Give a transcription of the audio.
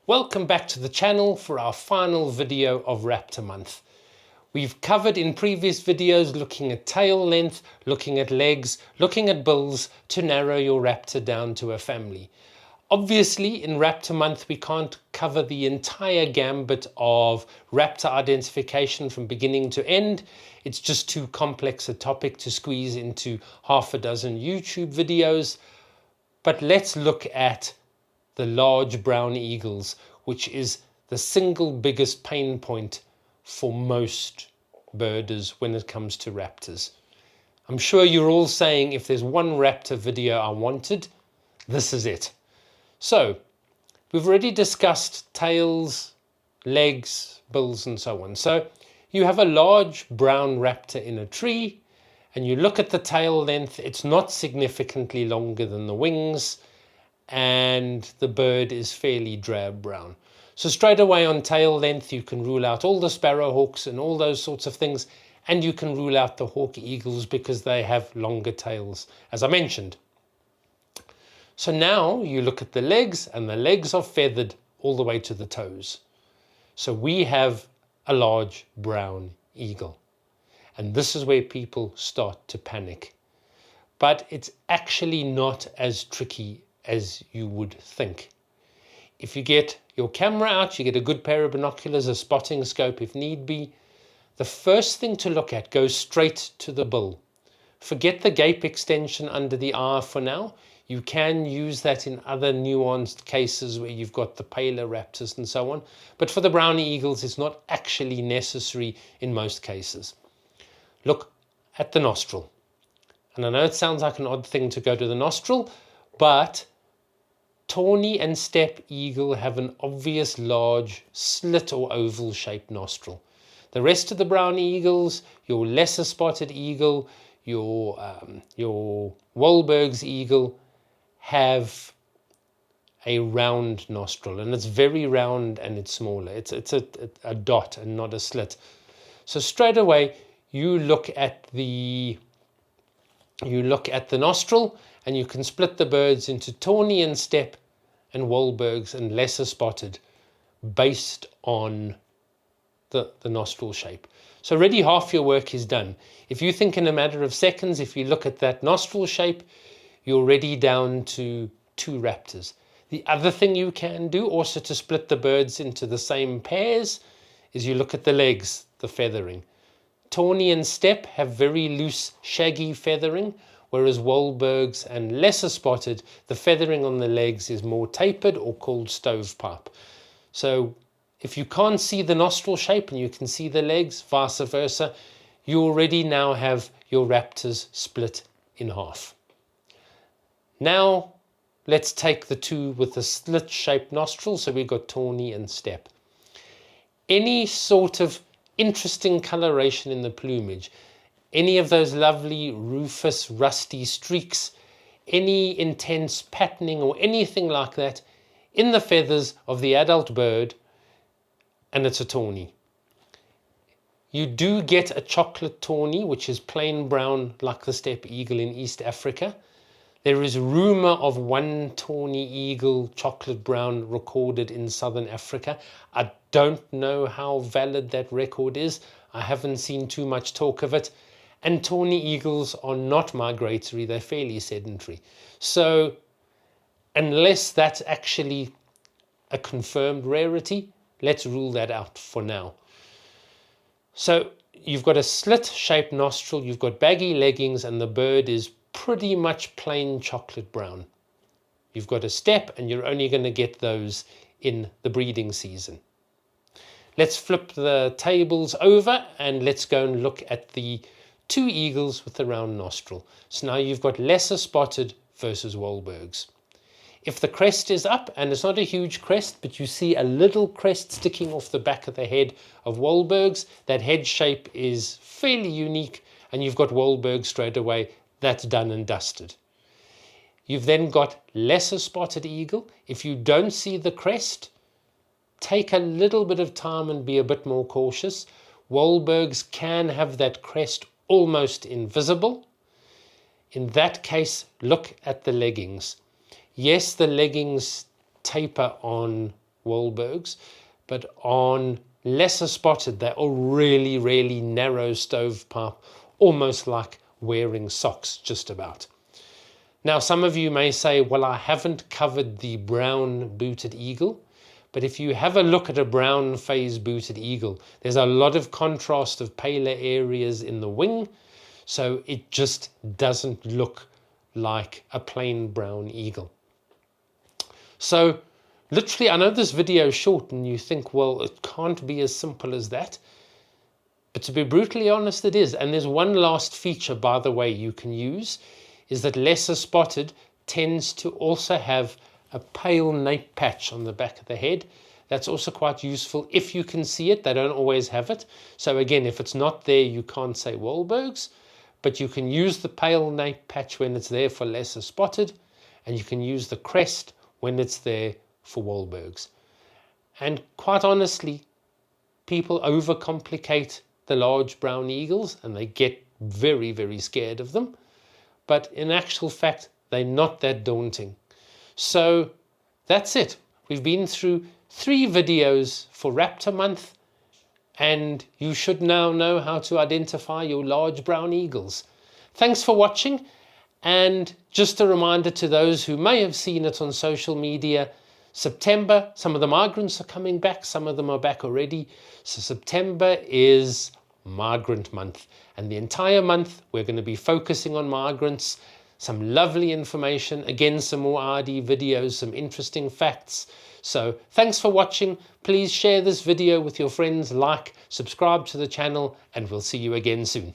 Welcome back to the channel for our final video of Raptor month. We've covered in previous videos looking at tail length, looking at legs, looking at bills to narrow your Raptor down to a family. Obviously in Raptor month we can't cover the entire gambit of Raptor identification from beginning to end. It's just too complex a topic to squeeze into half a dozen YouTube videos. But let's look at the large brown eagles, which is the single biggest pain point for most birders when it comes to raptors. I'm sure you're all saying if there's one raptor video I wanted, this is it. So we've already discussed tails, legs, bills and so on. So you have a large brown raptor in a tree and you look at the tail length, it's not significantly longer than the wings, and the bird is fairly drab brown. So straight away on tail length you can rule out all the sparrowhawks and all those sorts of things, and you can rule out the hawk eagles because they have longer tails, as I mentioned. So now you look at the legs, and the legs are feathered all the way to the toes. So we have a large brown eagle, and this is where people start to panic. But it's actually not as tricky as you would think. If you get your camera out, you get a good pair of binoculars, a spotting scope if need be, the first thing to look at goes straight to the bill. Forget the gape extension under the eye for now. You can use that in other nuanced cases where you've got the paler raptors and so on. But for the brownie eagles, it's not actually necessary in most cases. Look at the nostril. And I know it sounds like an odd thing to go to the nostril, but Tawny and Steppe Eagle have an obvious large slit or oval shaped nostril. The rest of the brown eagles, your lesser spotted eagle, your Wahlberg's eagle, have a round nostril, and it's very round and it's smaller. It's a dot and not a slit. So straight away you look at the nostril, and you can split the birds into Tawny and Steppe and Wahlberg's and lesser spotted based on the nostril shape. So already half your work is done. If you think in a matter of seconds, if you look at that nostril shape, you're already down to 2 raptors. The other thing you can do also to split the birds into the same pairs is you look at the legs, the feathering. Tawny and Steppe have very loose, shaggy feathering, whereas Wahlberg's and lesser spotted, the feathering on the legs is more tapered or called stovepipe. So if you can't see the nostril shape and you can see the legs, vice versa, you already now have your raptors split in half. Now let's take the 2 with the slit-shaped nostril. So we've got Tawny and Steppe. Any sort of interesting coloration in the plumage, any of those lovely rufous rusty streaks, any intense patterning or anything like that in the feathers of the adult bird, and it's a tawny. You do get a chocolate tawny, which is plain brown like the Steppe Eagle in East Africa. There is rumour of one Tawny Eagle chocolate brown recorded in Southern Africa. I don't know how valid that record is. I haven't seen too much talk of it. And Tawny Eagles are not migratory, they're fairly sedentary. So unless that's actually a confirmed rarity, let's rule that out for now. So you've got a slit-shaped nostril, you've got baggy leggings, and the bird is pretty much plain chocolate brown. You've got a steppe, and you're only going to get those in the breeding season. Let's flip the tables over and let's go and look at the 2 eagles with the round nostril. So now you've got lesser spotted versus Wahlberg's. If the crest is up, and it's not a huge crest, but you see a little crest sticking off the back of the head of Wahlberg's, that head shape is fairly unique, and you've got Wahlberg straight away. That's done and dusted. You've then got lesser spotted eagle. If you don't see the crest, take a little bit of time and be a bit more cautious. Wahlberg's can have that crest almost invisible. In that case, look at the leggings. Yes, the leggings taper on Wahlbergs, but on lesser spotted, they're all really, really narrow stovepipe, almost like wearing socks, just about. Now, some of you may say, well, I haven't covered the brown booted eagle. But if you have a look at a brown phase booted eagle, there's a lot of contrast of paler areas in the wing. So it just doesn't look like a plain brown eagle. So literally, I know this video is short and you think, well, it can't be as simple as that. But to be brutally honest, it is. And there's one last feature, by the way, you can use, is that lesser spotted tends to also have a pale nape patch on the back of the head. That's also quite useful if you can see it. They don't always have it. So again, if it's not there, you can't say Wahlbergs, but you can use the pale nape patch when it's there for lesser spotted, and you can use the crest when it's there for Wahlbergs. And quite honestly, people overcomplicate the large brown eagles and they get very, very scared of them. But in actual fact, they're not that daunting. So that's it. We've been through 3 videos for Raptor month, and you should now know how to identify your large brown eagles. Thanks for watching, and just a reminder to those who may have seen it on social media, September, some of the migrants are coming back, some of them are back already. So September is migrant month, and the entire month we're going to be focusing on migrants. Some lovely information, again, some more ID videos, some interesting facts. So thanks for watching. Please share this video with your friends, like, subscribe to the channel, and we'll see you again soon.